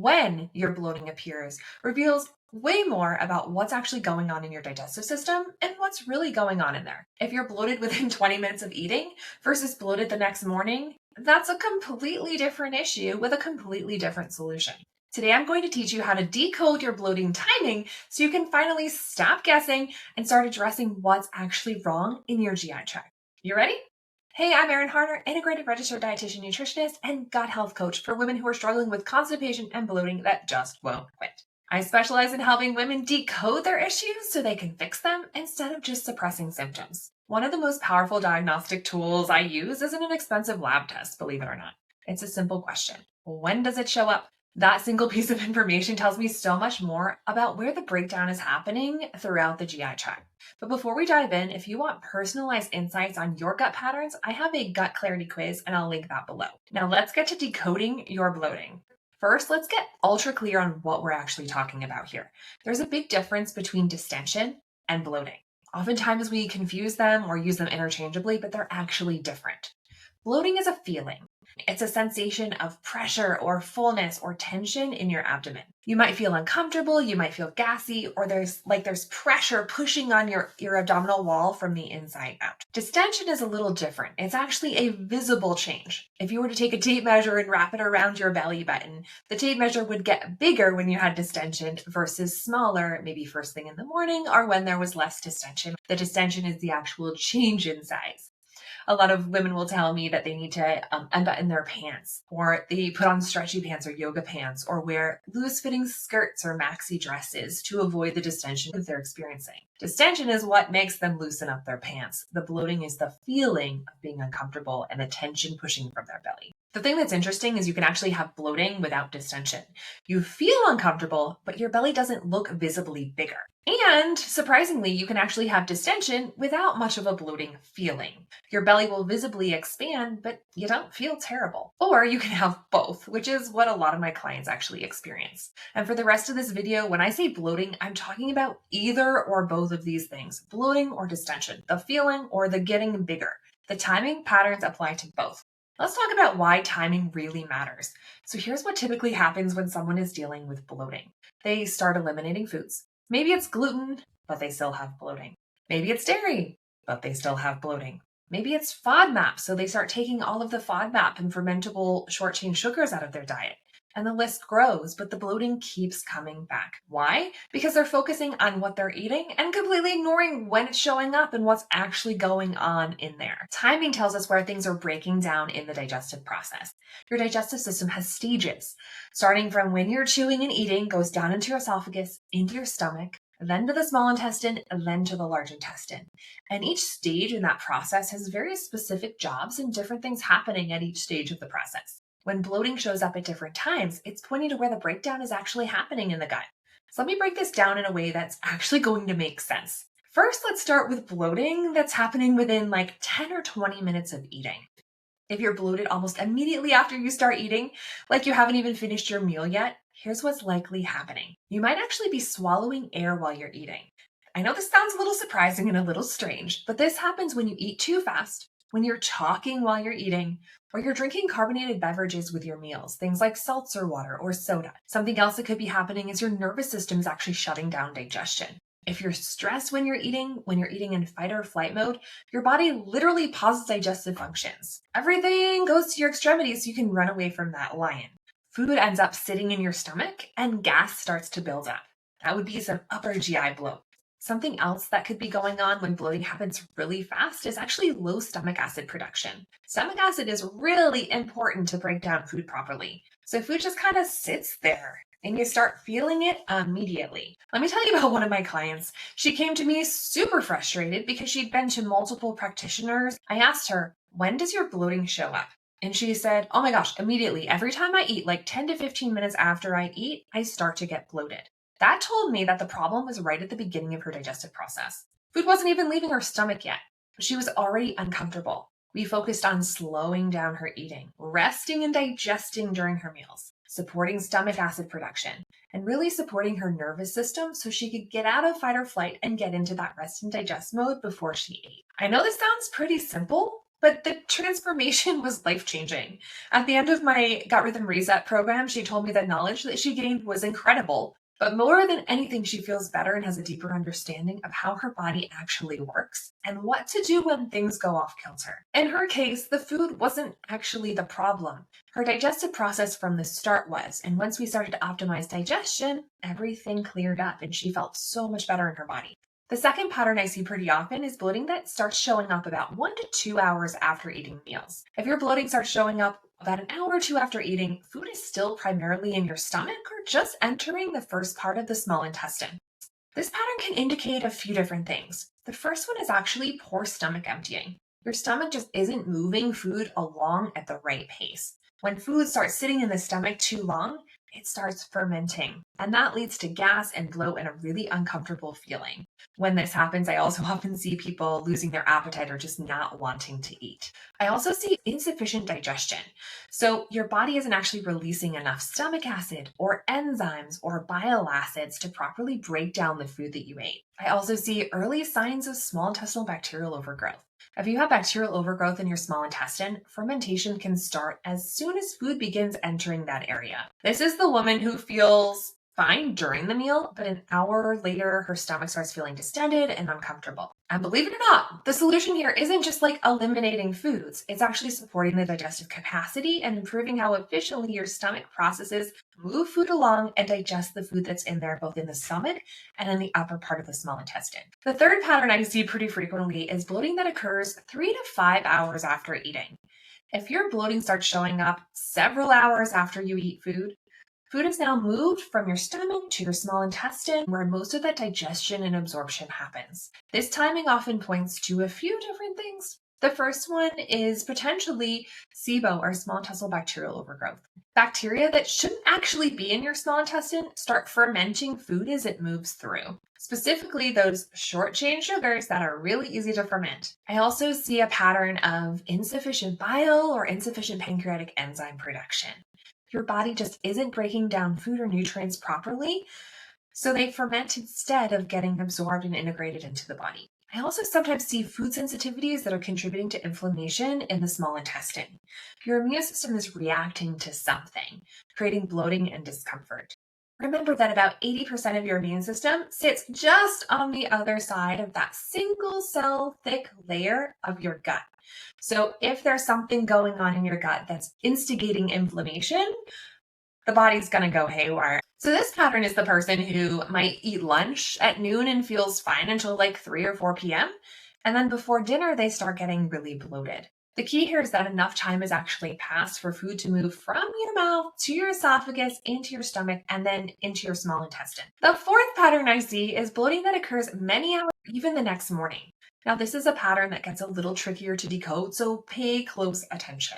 when your bloating appears reveals way more about what's actually going on in your digestive system and what's really going on in there. If you're bloated within 20 minutes of eating versus bloated the next morning, that's a completely different issue with a completely different solution. Today, I'm going to teach you how to decode your bloating timing so you can finally stop guessing and start addressing what's actually wrong in your GI tract. You ready? Hey, I'm Erin Harner, integrated registered dietitian nutritionist and gut health coach for women who are struggling with constipation and bloating that just won't quit. I specialize in helping women decode their issues so they can fix them instead of just suppressing symptoms. One of the most powerful diagnostic tools I use isn't an expensive lab test, believe it or not. It's a simple question. When does it show up? That single piece of information tells me so much more about where the breakdown is happening throughout the GI tract. But before we dive in, if you want personalized insights on your gut patterns, I have a gut clarity quiz and I'll link that below. Now let's get to decoding your bloating. First, let's get ultra clear on what we're actually talking about here. There's a big difference between distention and bloating. Oftentimes we confuse them or use them interchangeably, but they're actually different. Bloating is a feeling. It's a sensation of pressure or fullness or tension in your abdomen. You might feel uncomfortable, you might feel gassy, or there's pressure pushing on your abdominal wall from the inside out. Distension is a little different. It's actually a visible change. If you were to take a tape measure and wrap it around your belly button, the tape measure would get bigger when you had distension versus smaller, maybe first thing in the morning or when there was less distension. The distension is the actual change in size. A lot of women will tell me that they need to unbutton their pants, or they put on stretchy pants or yoga pants, or wear loose-fitting skirts or maxi dresses to avoid the distension that they're experiencing. Distension is what makes them loosen up their pants. The bloating is the feeling of being uncomfortable and the tension pushing from their belly. The thing that's interesting is you can actually have bloating without distension. You feel uncomfortable, but your belly doesn't look visibly bigger. And surprisingly, you can actually have distension without much of a bloating feeling. Your belly will visibly expand, but you don't feel terrible. Or you can have both, which is what a lot of my clients actually experience. And for the rest of this video, when I say bloating, I'm talking about either or both of these things, bloating or distension, the feeling or the getting bigger. The timing patterns apply to both. Let's talk about why timing really matters. So here's what typically happens when someone is dealing with bloating. They start eliminating foods. Maybe it's gluten, but they still have bloating. Maybe it's dairy, but they still have bloating. Maybe it's FODMAP, so they start taking all of the FODMAP and fermentable short-chain sugars out of their diet. And the list grows, but the bloating keeps coming back. Why? Because they're focusing on what they're eating and completely ignoring when it's showing up and what's actually going on in there. Timing tells us where things are breaking down in the digestive process. Your digestive system has stages. Starting from when you're chewing and eating, goes down into your esophagus, into your stomach, then to the small intestine, and then to the large intestine. And each stage in that process has very specific jobs and different things happening at each stage of the process. When bloating shows up at different times, it's pointing to where the breakdown is actually happening in the gut. So let me break this down in a way that's actually going to make sense. First, let's start with bloating that's happening within like 10 or 20 minutes of eating. If you're bloated almost immediately after you start eating, like you haven't even finished your meal yet, here's what's likely happening. You might actually be swallowing air while you're eating. I know this sounds a little surprising and a little strange, but this happens when you eat too fast, when you're talking while you're eating, or you're drinking carbonated beverages with your meals, things like seltzer water or soda. Something else that could be happening is your nervous system is actually shutting down digestion. If you're stressed when you're eating in fight or flight mode, your body literally pauses digestive functions. Everything goes to your extremities so you can run away from that lion. Food ends up sitting in your stomach and gas starts to build up. That would be some upper GI bloat. Something else that could be going on when bloating happens really fast is actually low stomach acid production. Stomach acid is really important to break down food properly. So food just kind of sits there and you start feeling it immediately. Let me tell you about one of my clients. She came to me super frustrated because she'd been to multiple practitioners. I asked her, when does your bloating show up? And she said, oh my gosh, immediately. Every time I eat, like 10 to 15 minutes after I eat, I start to get bloated. That told me that the problem was right at the beginning of her digestive process. Food wasn't even leaving her stomach yet, but she was already uncomfortable. We focused on slowing down her eating, resting and digesting during her meals, supporting stomach acid production, and really supporting her nervous system so she could get out of fight or flight and get into that rest and digest mode before she ate. I know this sounds pretty simple, But the transformation was life-changing. At the end of my Gut Rhythm Reset program, she told me the knowledge that she gained was incredible. But more than anything, she feels better and has a deeper understanding of how her body actually works and what to do when things go off kilter. In her case, the food wasn't actually the problem. Her digestive process from the start was, and once we started to optimize digestion, everything cleared up and she felt so much better in her body. The second pattern I see pretty often is bloating that starts showing up about 1 to 2 hours after eating meals. If your bloating starts showing up about an hour or two after eating, food is still primarily in your stomach or just entering the first part of the small intestine. This pattern can indicate a few different things. The first one is actually poor stomach emptying. Your stomach just isn't moving food along at the right pace. When food starts sitting in the stomach too long, it starts fermenting, and that leads to gas and bloat and a really uncomfortable feeling. When this happens, I also often see people losing their appetite or just not wanting to eat. I also see insufficient digestion. So your body isn't actually releasing enough stomach acid or enzymes or bile acids to properly break down the food that you ate. I also see early signs of small intestinal bacterial overgrowth. If you have bacterial overgrowth in your small intestine, fermentation can start as soon as food begins entering that area. This is the woman who feels fine during the meal, but an hour later, her stomach starts feeling distended and uncomfortable. And believe it or not, the solution here isn't just like eliminating foods. It's actually supporting the digestive capacity and improving how efficiently your stomach processes, move food along, and digest the food that's in there, both in the stomach and in the upper part of the small intestine. The third pattern I see pretty frequently is bloating that occurs 3 to 5 hours after eating. If your bloating starts showing up several hours after you eat food, food is now moved from your stomach to your small intestine, where most of that digestion and absorption happens. This timing often points to a few different things. The first one is potentially SIBO, or small intestinal bacterial overgrowth. Bacteria that shouldn't actually be in your small intestine start fermenting food as it moves through, specifically those short-chain sugars that are really easy to ferment. I also see a pattern of insufficient bile or insufficient pancreatic enzyme production. Your body just isn't breaking down food or nutrients properly, so they ferment instead of getting absorbed and integrated into the body. I also sometimes see food sensitivities that are contributing to inflammation in the small intestine. Your immune system is reacting to something, creating bloating and discomfort. Remember that about 80% of your immune system sits just on the other side of that single cell thick layer of your gut. So if there's something going on in your gut that's instigating inflammation, the body's going to go haywire. So this pattern is the person who might eat lunch at noon and feels fine until like 3 or 4 p.m. And then before dinner, they start getting really bloated. The key here is that enough time has actually passed for food to move from your mouth to your esophagus, into your stomach, and then into your small intestine. The fourth pattern I see is bloating that occurs many hours, even the next morning. Now, this is a pattern that gets a little trickier to decode, so pay close attention.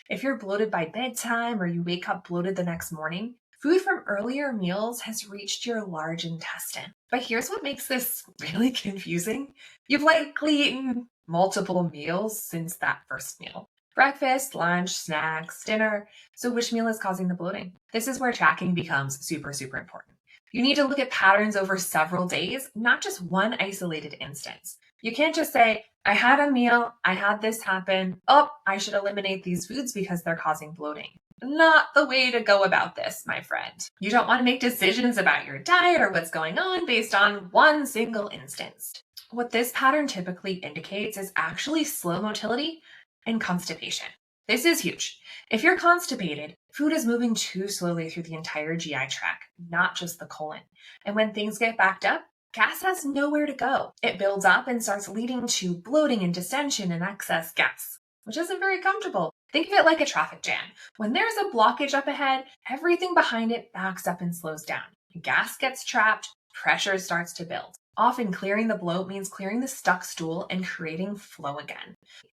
If you're bloated by bedtime or you wake up bloated the next morning, food from earlier meals has reached your large intestine. But here's what makes this really confusing. You've likely eaten multiple meals since that first meal. Breakfast, lunch, snacks, dinner. So which meal is causing the bloating? This is where tracking becomes super, super important. You need to look at patterns over several days, not just one isolated instance. You can't just say, I had a meal, I had this happen, I should eliminate these foods because they're causing bloating. Not the way to go about this, my friend. You don't want to make decisions about your diet or what's going on based on one single instance. What this pattern typically indicates is actually slow motility and constipation. This is huge. If you're constipated, food is moving too slowly through the entire GI tract, not just the colon. And when things get backed up, gas has nowhere to go. It builds up and starts leading to bloating and distension and excess gas, which isn't very comfortable. Think of it like a traffic jam. When there's a blockage up ahead, everything behind it backs up and slows down. Gas gets trapped, pressure starts to build. Often clearing the bloat means clearing the stuck stool and creating flow again.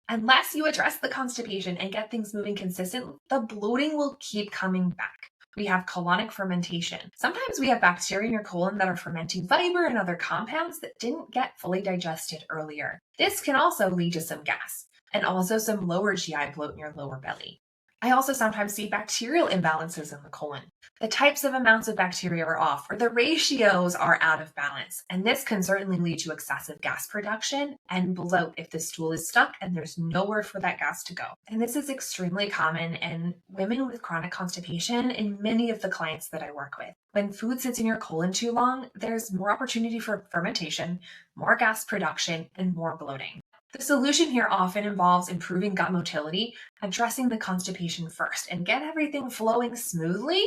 Unless you address the constipation and get things moving consistently, the bloating will keep coming back. We have colonic fermentation. Sometimes we have bacteria in your colon that are fermenting fiber and other compounds that didn't get fully digested earlier. This can also lead to some gas and also some lower GI bloat in your lower belly. I also sometimes see bacterial imbalances in the colon. The types of amounts of bacteria are off, or the ratios are out of balance. And this can certainly lead to excessive gas production and bloat if the stool is stuck and there's nowhere for that gas to go. And this is extremely common in women with chronic constipation in many of the clients that I work with. When food sits in your colon too long, there's more opportunity for fermentation, more gas production, and more bloating. The solution here often involves improving gut motility, addressing the constipation first, and get everything flowing smoothly,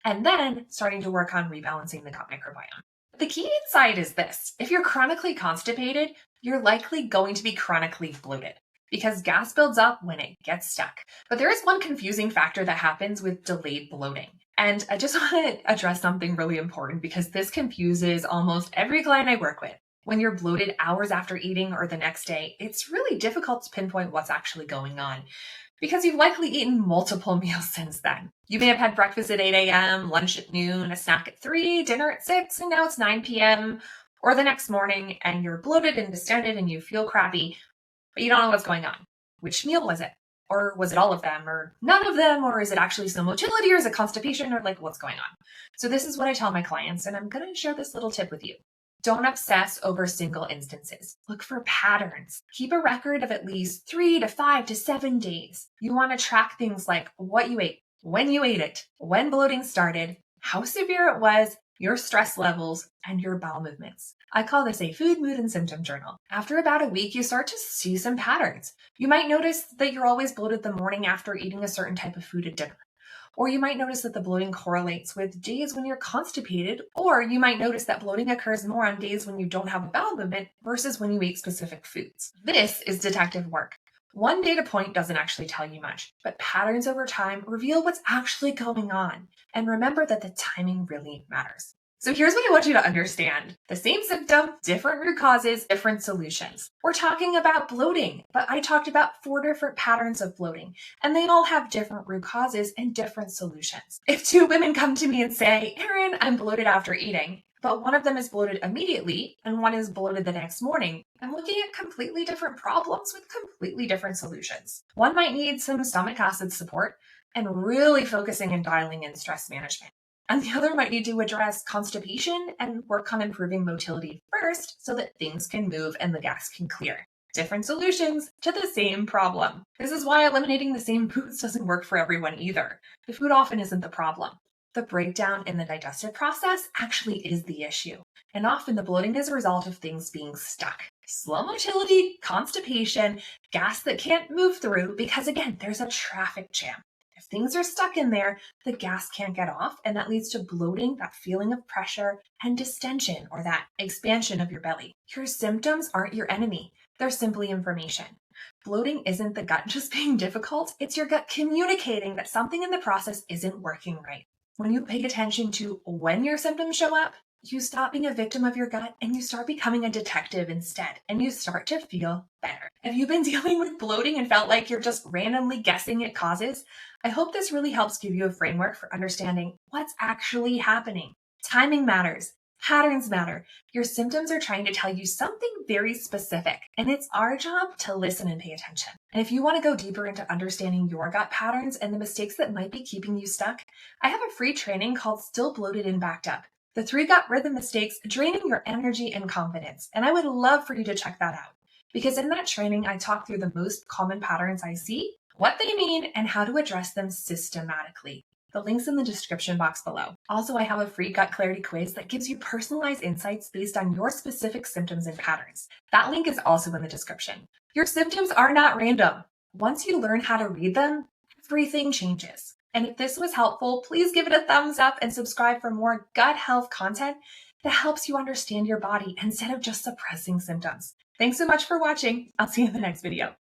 and then starting to work on rebalancing the gut microbiome. The key insight is this: if you're chronically constipated, you're likely going to be chronically bloated because gas builds up when it gets stuck. But there is one confusing factor that happens with delayed bloating. And I just want to address something really important because this confuses almost every client I work with. When you're bloated hours after eating or the next day, it's really difficult to pinpoint what's actually going on because you've likely eaten multiple meals since then. You may have had breakfast at 8 a.m., lunch at noon, a snack at 3, dinner at 6, and now it's 9 p.m. or the next morning and you're bloated and distended and you feel crappy, but you don't know what's going on. Which meal was it? Or was it all of them or none of them? Or is it actually some motility or is it constipation or what's going on? So this is what I tell my clients, and I'm going to share this little tip with you. Don't obsess over single instances. Look for patterns. Keep a record of at least 3 to 5 to 7 days. You want to track things like what you ate, when you ate it, when bloating started, how severe it was, your stress levels, and your bowel movements. I call this a food, mood, and symptom journal. After about a week, you start to see some patterns. You might notice that you're always bloated the morning after eating a certain type of food at dinner. Or you might notice that the bloating correlates with days when you're constipated, or you might notice that bloating occurs more on days when you don't have a bowel movement versus when you eat specific foods. This is detective work. One data point doesn't actually tell you much, but patterns over time reveal what's actually going on. And remember that the timing really matters. So here's what I want you to understand. The same symptom, different root causes, different solutions. We're talking about bloating, but I talked about 4 different patterns of bloating, and they all have different root causes and different solutions. If 2 women come to me and say, Erin, I'm bloated after eating, but one of them is bloated immediately and one is bloated the next morning, I'm looking at completely different problems with completely different solutions. One might need some stomach acid support and really focusing and dialing in stress management. And the other might need to address constipation and work on improving motility first so that things can move and the gas can clear. Different solutions to the same problem. This is why eliminating the same foods doesn't work for everyone either. The food often isn't the problem. The breakdown in the digestive process actually is the issue. And often the bloating is a result of things being stuck. Slow motility, constipation, gas that can't move through because again, there's a traffic jam. If things are stuck in there, the gas can't get off, and that leads to bloating, that feeling of pressure, and distension, or that expansion of your belly. Your symptoms aren't your enemy. They're simply information. Bloating isn't the gut just being difficult. It's your gut communicating that something in the process isn't working right. When you pay attention to when your symptoms show up, you stop being a victim of your gut and you start becoming a detective instead, and you start to feel better. If you've been dealing with bloating and felt like you're just randomly guessing at causes, I hope this really helps give you a framework for understanding what's actually happening. Timing matters. Patterns matter. Your symptoms are trying to tell you something very specific, and it's our job to listen and pay attention. And if you want to go deeper into understanding your gut patterns and the mistakes that might be keeping you stuck, I have a free training called Still Bloated and Backed Up: The 3 Gut Rhythm Mistakes Draining Your Energy and Confidence. And I would love for you to check that out, because in that training, I talk through the most common patterns I see, what they mean, and how to address them systematically. The link's in the description box below. Also, I have a free gut clarity quiz that gives you personalized insights based on your specific symptoms and patterns. That link is also in the description. Your symptoms are not random. Once you learn how to read them, everything changes. And if this was helpful, please give it a thumbs up and subscribe for more gut health content that helps you understand your body instead of just suppressing symptoms. Thanks so much for watching. I'll see you in the next video.